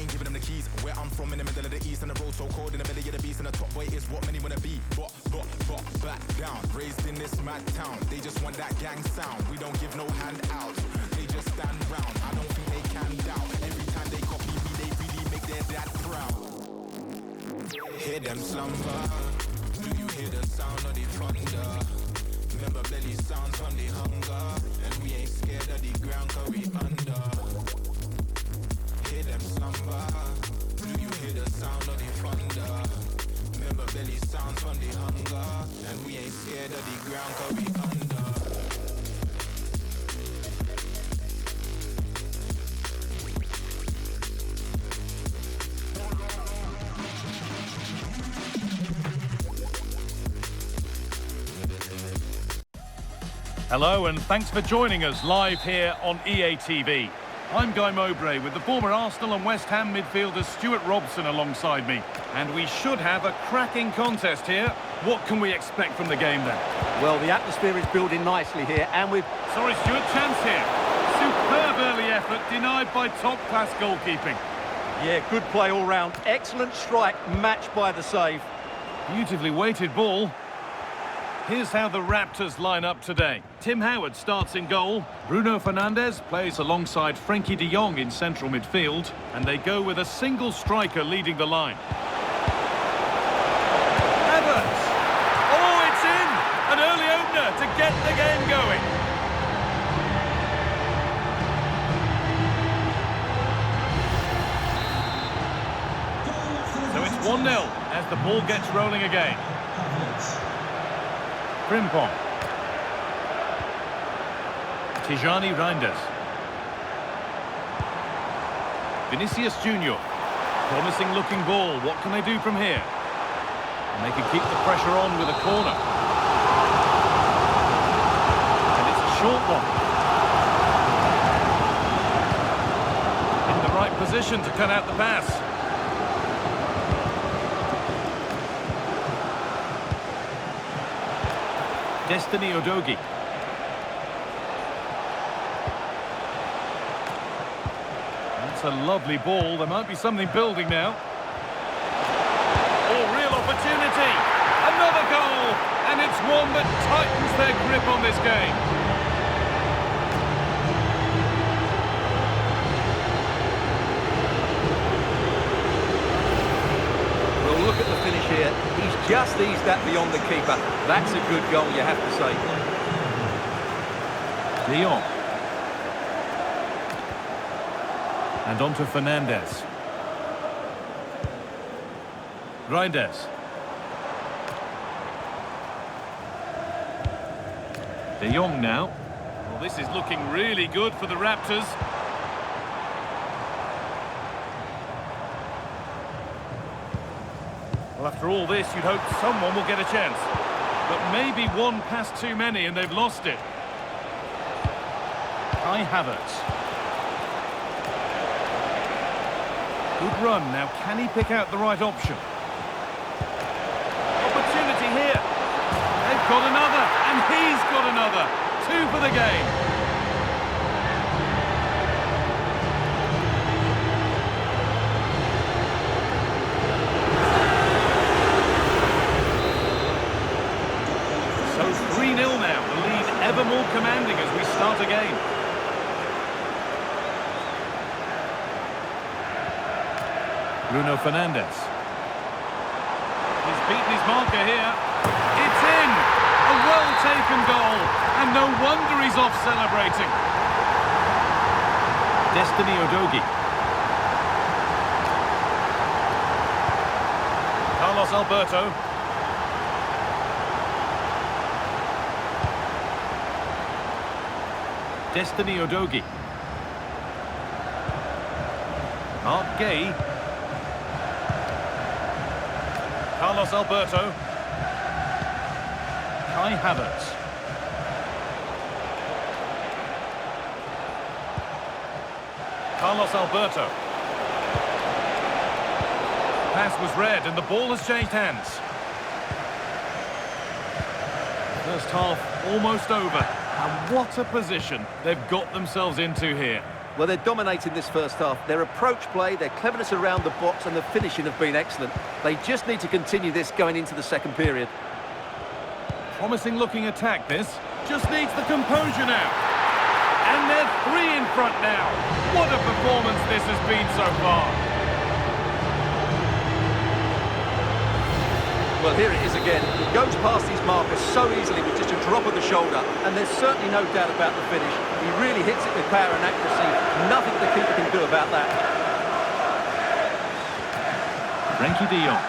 ain't giving them the keys. Where I'm from in the middle of the east, and the road so cold in the belly of the beast, and the top boy is what many wanna be. But back down, raised in this mad town. They just want that gang sound. We don't give no handout. They just stand round. I don't think they can doubt. Every time they copy me, they really make their dad proud. Hear them slumber. Do you hear the sound of the thunder? Remember belly sounds from the hunger, and we ain't scared of the ground 'cause we under. Hear them slumber. Do you hear the sound of the thunder? Remember belly sounds from the hunger, and we ain't scared of the ground 'cause we under. Hello and thanks for joining us live here on EA TV. I'm Guy Mowbray with the former Arsenal and West Ham midfielder Stuart Robson alongside me. And we should have a cracking contest here. What can we expect from the game then? Well, the atmosphere is building nicely here and with... Sorry Stuart, chance here. Superb early effort denied by top-class goalkeeping. Yeah, good play all round. Excellent strike matched by the save. Beautifully weighted ball. Here's how the Raptors line up today. Tim Howard starts in goal. Bruno Fernandes plays alongside Frenkie de Jong in central midfield. And they go with a single striker leading the line. Havertz! Oh, it's in! An early opener to get the game going. So it's 1-0 as the ball gets rolling again. Frimpong. Tijani Reinders. Vinicius Junior. Promising looking ball. What can they do from here? And they can keep the pressure on with a corner. And it's a short one. In the right position to cut out the pass. Destiny Udogie. That's a lovely ball. There might be something building now. Oh, real opportunity. Another goal. And it's one that tightens their grip on this game. Well, look at the finish here. He's just eased that beyond the keeper. That's a good goal, you have to say. De Jong. And on to Fernandes. Reinders. De Jong now. Well, this is looking really good for the Raptors. Well, after all this, you'd hope someone will get a chance. But maybe one pass too many and they've lost it. Kai Havertz. Good run. Now, can he pick out the right option? Opportunity here. They've got another, and he's got another. 2 for the game. So 3-0 now, the lead ever more commanding as we start again. Bruno Fernandes. He's beaten his marker here. It's in! A well-taken goal, and no wonder he's off celebrating. Destiny Udogie. Carlos Alberto. Destiny Udogie. Mark Gay. Carlos Alberto. Kai Havertz. Carlos Alberto. Pass was read and the ball has changed hands. First half almost over. And what a position they've got themselves into here. Well, they're dominating this first half. Their approach play, their cleverness around the box and the finishing have been excellent. They just need to continue this going into the second period. Promising looking attack this. Just needs the composure now. And they're 3 in front now. What a performance this has been so far. Well, here it is again. He goes past his marker so easily with just a drop of the shoulder, and there's certainly no doubt about the finish. He really hits it with power and accuracy. Nothing the keeper can do about that. Frenkie de Jong.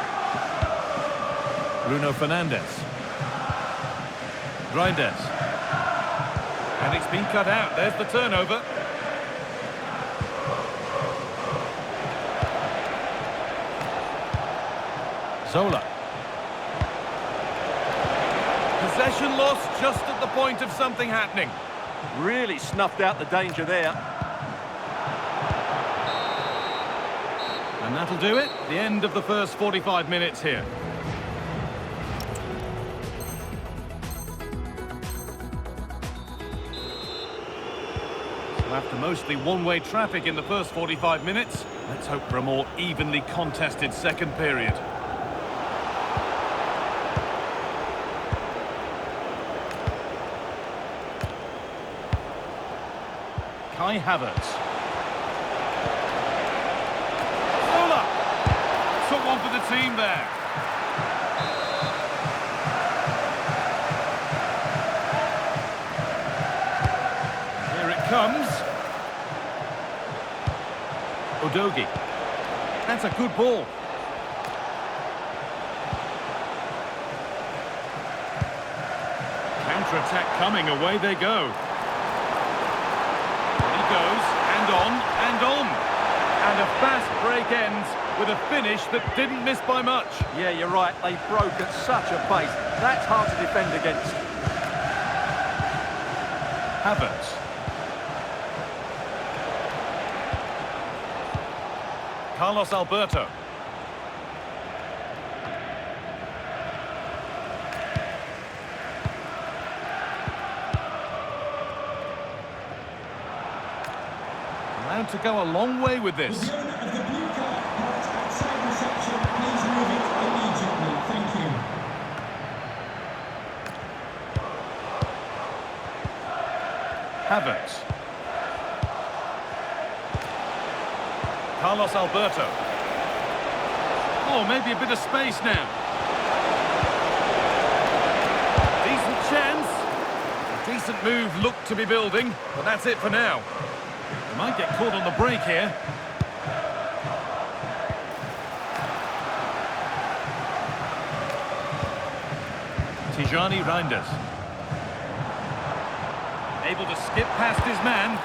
Bruno Fernandes. Reinders. And it's been cut out. There's the turnover. Zola. Possession lost just at the point of something happening. Really snuffed out the danger there. And that'll do it. The end of the first 45 minutes here. So after mostly one-way traffic in the first 45 minutes, let's hope for a more evenly contested second period. Kai Havertz. Zola! Took one for the team there. Here it comes. Udogie. That's a good ball. Counter-attack coming, away they go. Goes, and on, and a fast break ends with a finish that didn't miss by much. Yeah, you're right, they broke at such a pace. That's hard to defend against. Havertz. Carlos Alberto. Allowed to go a long way with this. The owner of the blue card parked outside reception. Please move it immediately. Thank you. Havertz. Carlos Alberto. Oh, maybe a bit of space now. Decent chance. A decent move looked to be building, but that's it for now. They might get caught on the break here. Tijani Reinders. Able to skip past his man.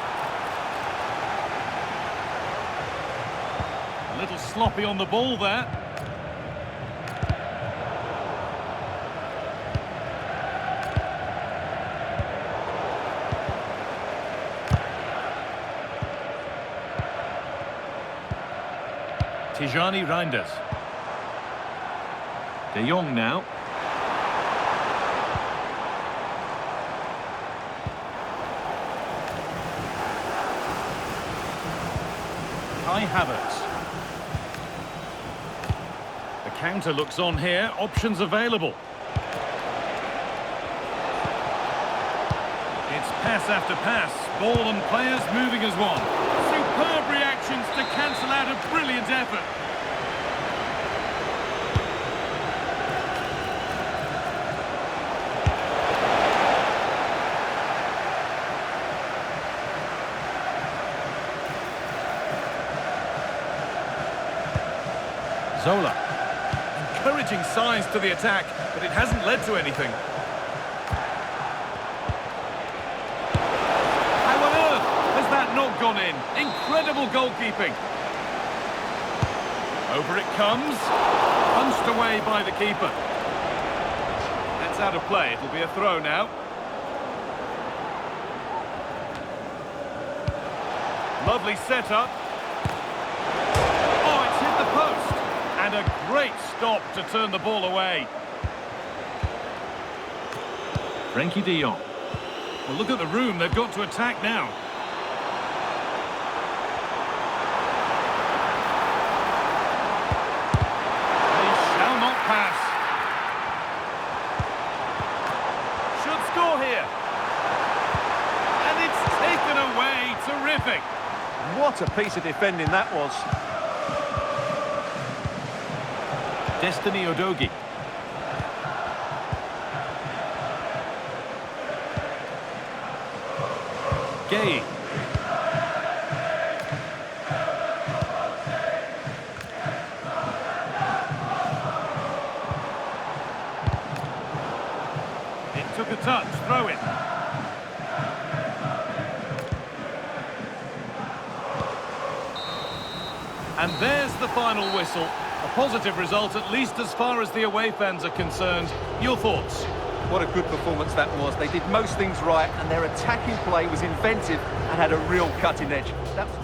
A little sloppy on the ball there. Tijani Reinders. De Jong now. Kai Havertz. The counter looks on here. Options available. It's pass after pass. Ball and players moving as one. Superb reactions to cancel out a brilliant effort. Zola. Encouraging signs to the attack, but it hasn't led to anything. How on earth has that not gone in? Incredible goalkeeping. Over it comes. Punched away by the keeper. That's out of play. It'll be a throw now. Lovely setup. Oh, it's hit the post. And a great stop to turn the ball away. Frenkie de Jong. Well, look at the room. They've got to attack now. a piece of defending that was. Destiny Udogie. Gay. It took a touch, throw it. And there's the final whistle. A positive result, at least as far as the away fans are concerned. Your thoughts? What a good performance that was. They did most things right, and their attacking play was inventive and had a real cutting edge. That was...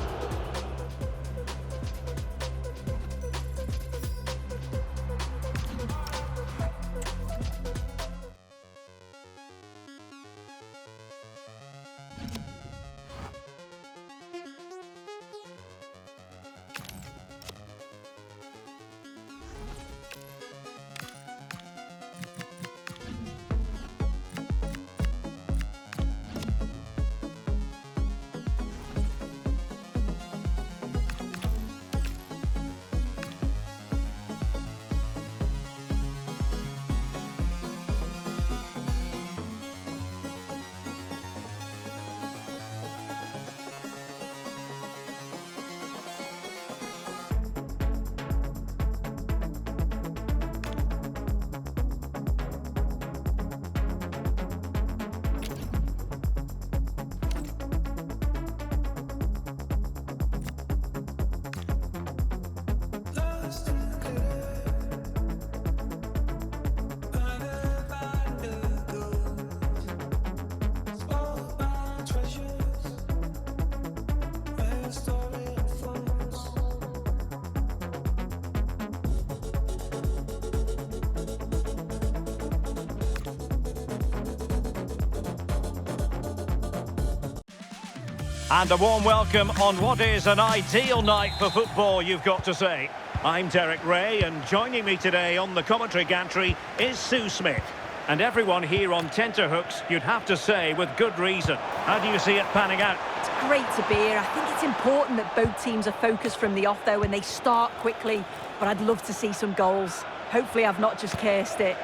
And a warm welcome on what is an ideal night for football, you've got to say. I'm Derek Ray, and joining me today on the commentary gantry is Sue Smith. And everyone here on tenterhooks, you'd have to say, with good reason. How do you see it panning out? It's great to be here. I think it's important that both teams are focused from the off, though, and they start quickly. But I'd love to see some goals. Hopefully I've not just cursed it.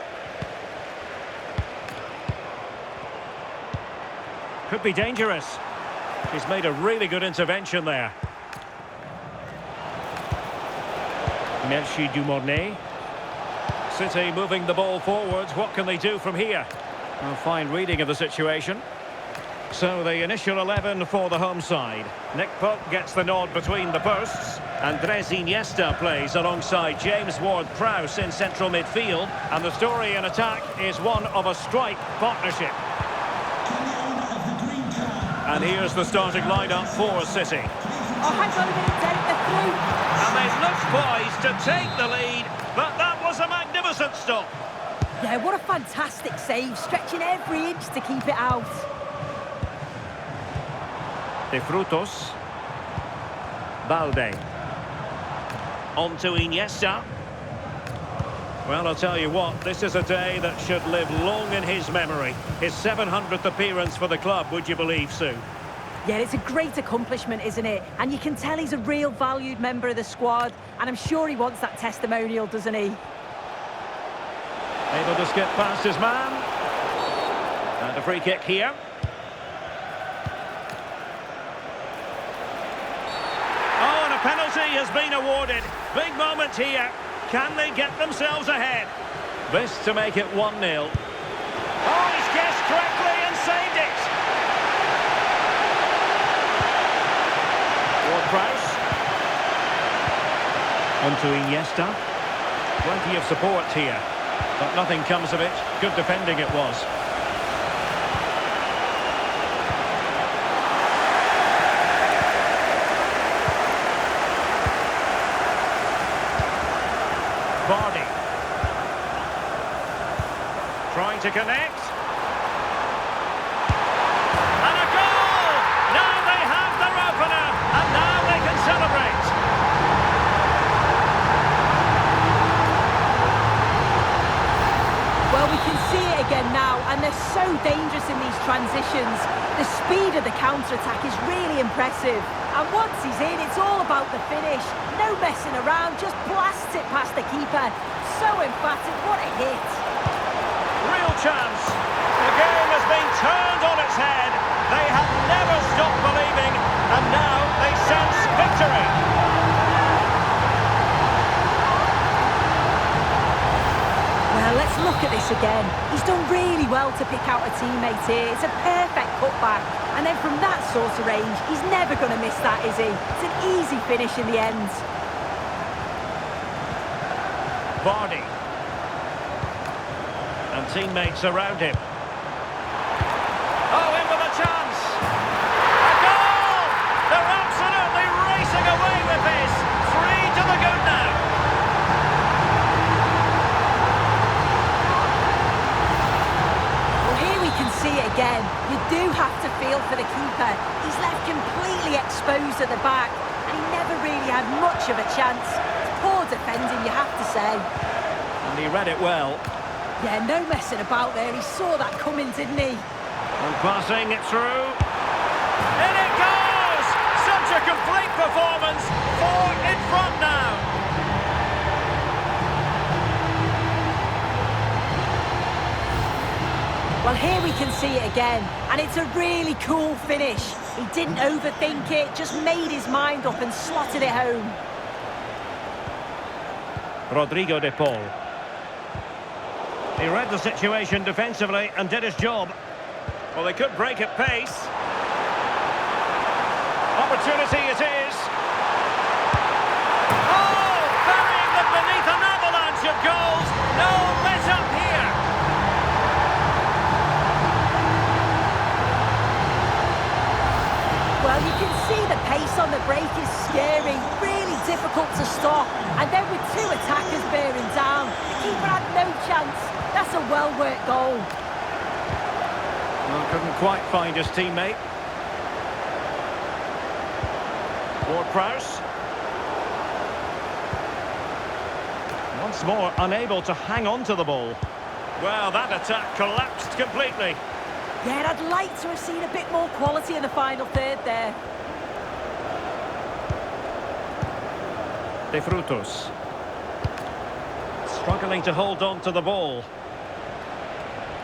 Could be dangerous. He's made a really good intervention there. Merci Dumornay. City moving the ball forwards. What can they do from here? A fine reading of the situation. So the initial 11 for the home side. Nick Pope gets the nod between the posts. Andres Iniesta plays alongside James Ward-Prowse in central midfield. And the story in attack is one of a strike partnership. And here's the starting lineup for City. Oh, hang on a minute, Derek, they're through. And they looked poised to take the lead, but that was a magnificent stop. Yeah, what a fantastic save, stretching every inch to keep it out. De Frutos. Balde. On to Iniesta. Well, I'll tell you what, this is a day that should live long in his memory. His 700th appearance for the club, would you believe, Sue? Yeah, it's a great accomplishment, isn't it? And you can tell he's a real valued member of the squad, and I'm sure he wants that testimonial, doesn't he? Able to skip past his man. And a free kick here. Oh, and a penalty has been awarded. Big moment here. Can they get themselves ahead? This to make it 1-0. Oh, he's guessed correctly and saved it. Ward-Prowse. On to Iniesta. Plenty of support here, but nothing comes of it. Good defending it was. Vardy. Trying to connect. And a goal! Now they have their opener, and now they can celebrate. Well, we can see it again now, and they're so dangerous in these transitions. The speed of the counter-attack is really impressive. And once he's in, it's all about the finish. No messing around, just blasts it past the keeper. So emphatic, what a hit. Real chance. The game has been turned on its head. They have never stopped believing, and now they sense victory. Well, let's look at this again. He's done really well to pick out a teammate here. It's a perfect cutback. And then from that sort of range, he's never going to miss that, is he? It's an easy finish in the end. Vardy. And teammates around him. Oh, in with a chance! A goal! They're absolutely racing away with this! 3 to the good now! Well, here we can see it again. You do have to feel for the keeper. He's left completely exposed at the back, and he never really had much of a chance. Poor defending, you have to say. And he read it well. Yeah, no messing about there. He saw that coming, didn't he? And passing it through. In it goes! Such a complete performance. 4 in front now. Well, here we can see it again, and it's a really cool finish. He didn't overthink it, just made his mind up and slotted it home. Rodrigo de Paul. He read the situation defensively and did his job. Well, they could break at pace. Opportunity it is. Oh, burying them beneath an avalanche of goals. No let up here. Well, you can see the pace on the break is scary, really difficult to stop. And then with 2 attackers bearing down, the keeper had no chance. That's a well-worked goal. Well, couldn't quite find his teammate. Ward-Prowse. Once more, unable to hang on to the ball. Well, that attack collapsed completely. Yeah, I'd like to have seen a bit more quality in the final third there. De Frutos. Struggling to hold on to the ball.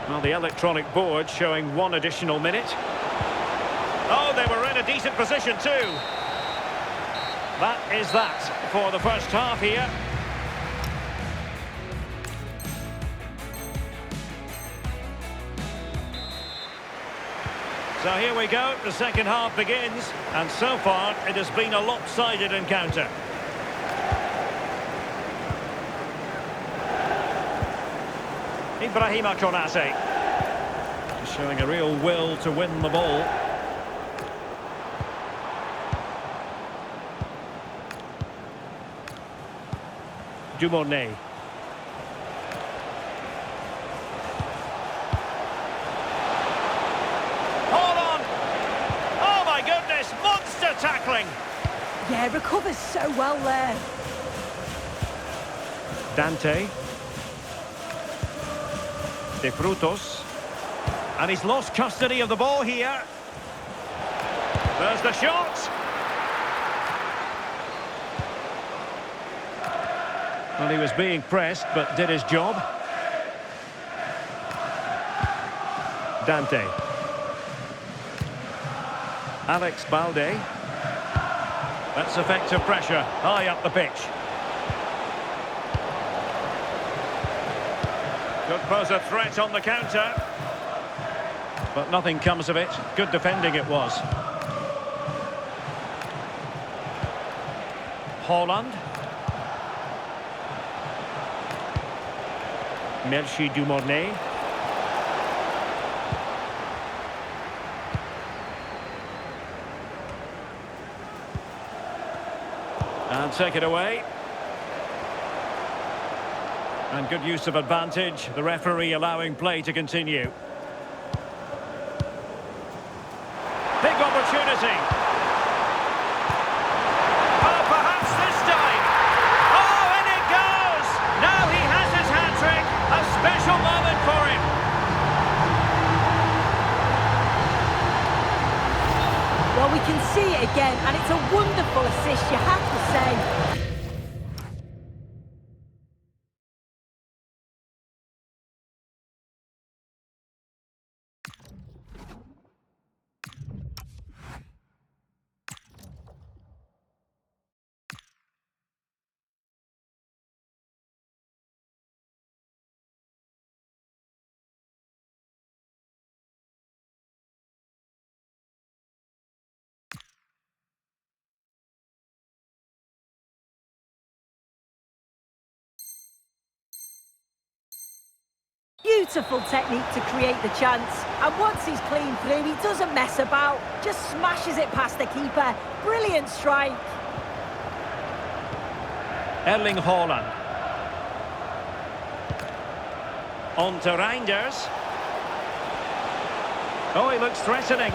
Well, the electronic board showing 1 additional minute. Oh, they were in a decent position too. That is that for the first half here. So here we go, the second half begins, and so far it has been a lopsided encounter. Ibrahima Konate. Showing a real will to win the ball. Dumornay. Hold on! Oh my goodness, monster tackling! Yeah, recovers so well there. Dante. De Frutos. And he's lost custody of the ball here. There's the shot. Well, he was being pressed, but did his job. Dante. Alex Balde. That's effective pressure, high up the pitch. Could pose a threat on the counter. But nothing comes of it. Good defending it was. Haaland. Merci Dumornay. And take it away. And good use of advantage. The referee allowing play to continue. Big opportunity. Oh, perhaps this time. Oh, and it goes! Now he has his hat-trick. A special moment for him. it again, and it's a wonderful assist, you have to say. Beautiful technique to create the chance. And once he's clean through, he doesn't mess about. Just smashes it past the keeper. Brilliant strike. Erling Haaland. On to Reinders. Oh, he looks threatening.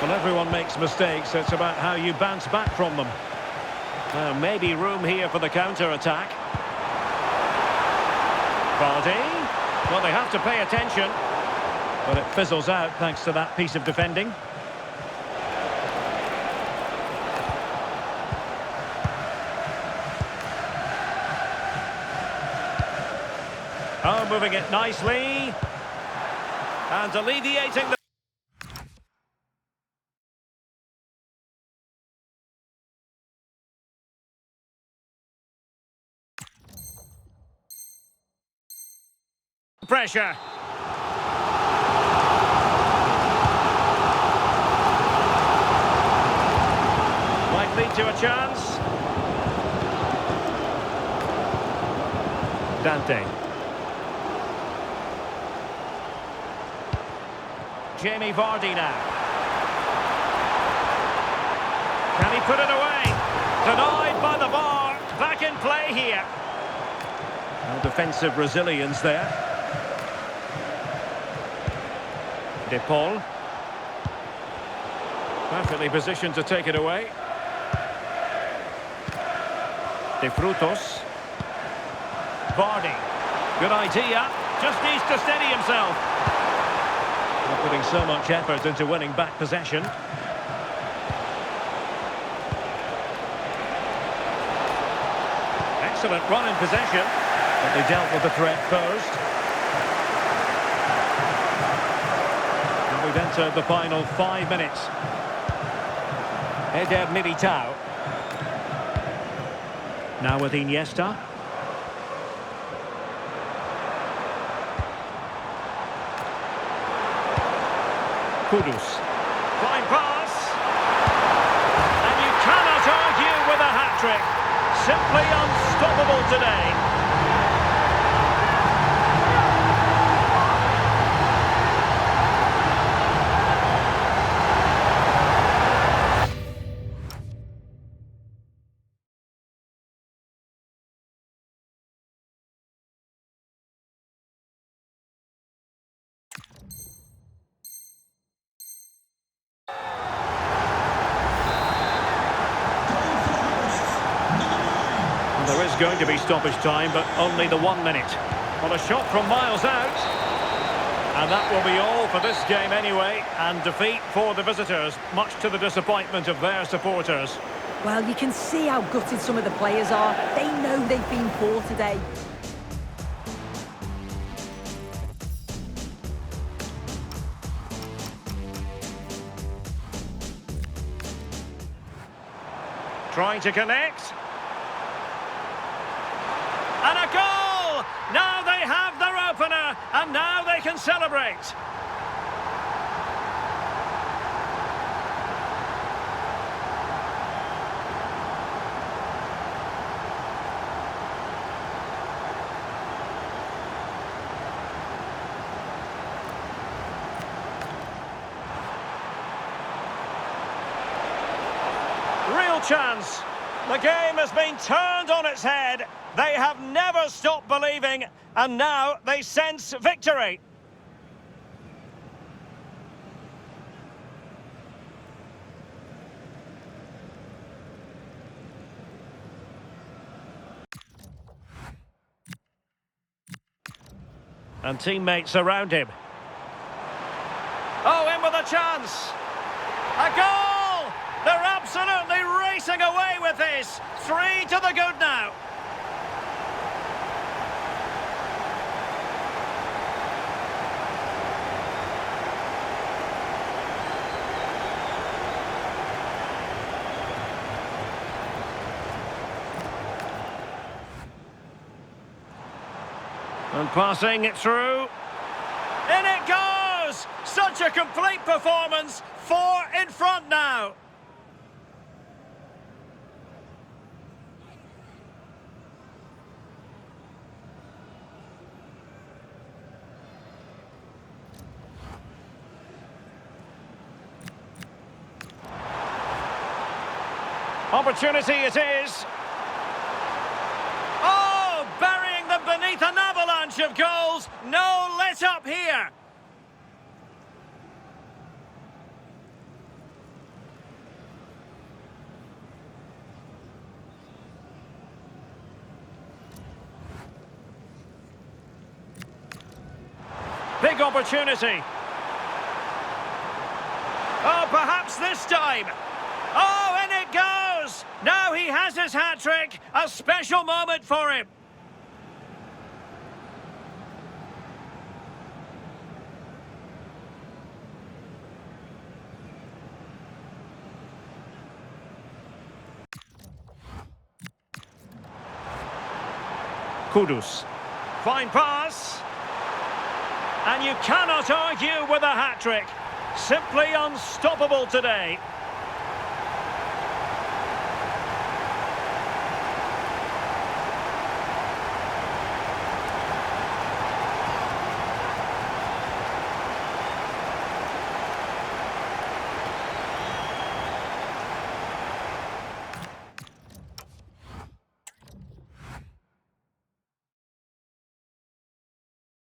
Well, everyone makes mistakes. It's about how you bounce back from them. Maybe room here for the counter-attack. Vardy. Well, they have to pay attention. But it fizzles out thanks to that piece of defending. Oh, moving it nicely. And alleviating the... pressure. Might lead to a chance. Dante. Jamie Vardy now. Can he put it away? Denied by the bar. Back in play here. No defensive resilience there. De Paul. Perfectly positioned to take it away. De Frutos. Vardy. Good idea. Just needs to steady himself. Not putting so much effort into winning back possession. Excellent run in possession. But they dealt with the threat posed. We've entered the final 5 minutes. Eder Militao. Now with Iniesta. Kudus. Fine pass. And you cannot argue with a hat-trick. Simply unstoppable today. There is going to be stoppage time, but only the 1 minute. Well, a shot from miles out. And that will be all for this game anyway. And defeat for the visitors, much to the disappointment of their supporters. Well, you can see how gutted some of the players are. They know they've been poor today. Trying to connect. And a goal! Now they have their opener, and now they can celebrate. Real chance. The game has been turned on its head. They have never stopped believing, and now they sense victory. And teammates around him. Oh, in with a chance. A goal! They're absolutely racing away with this. 3 to the good now. And passing it through. In it goes! Such a complete performance. 4 in front now. Opportunity it is. Oh, burying them beneath an avalanche of goals. No let up here. Big opportunity. Oh, perhaps this time. Oh, in it goes! Now he has his hat-trick. A special moment for him. Kudus. Fine pass. And you cannot argue with a hat-trick. Simply unstoppable today.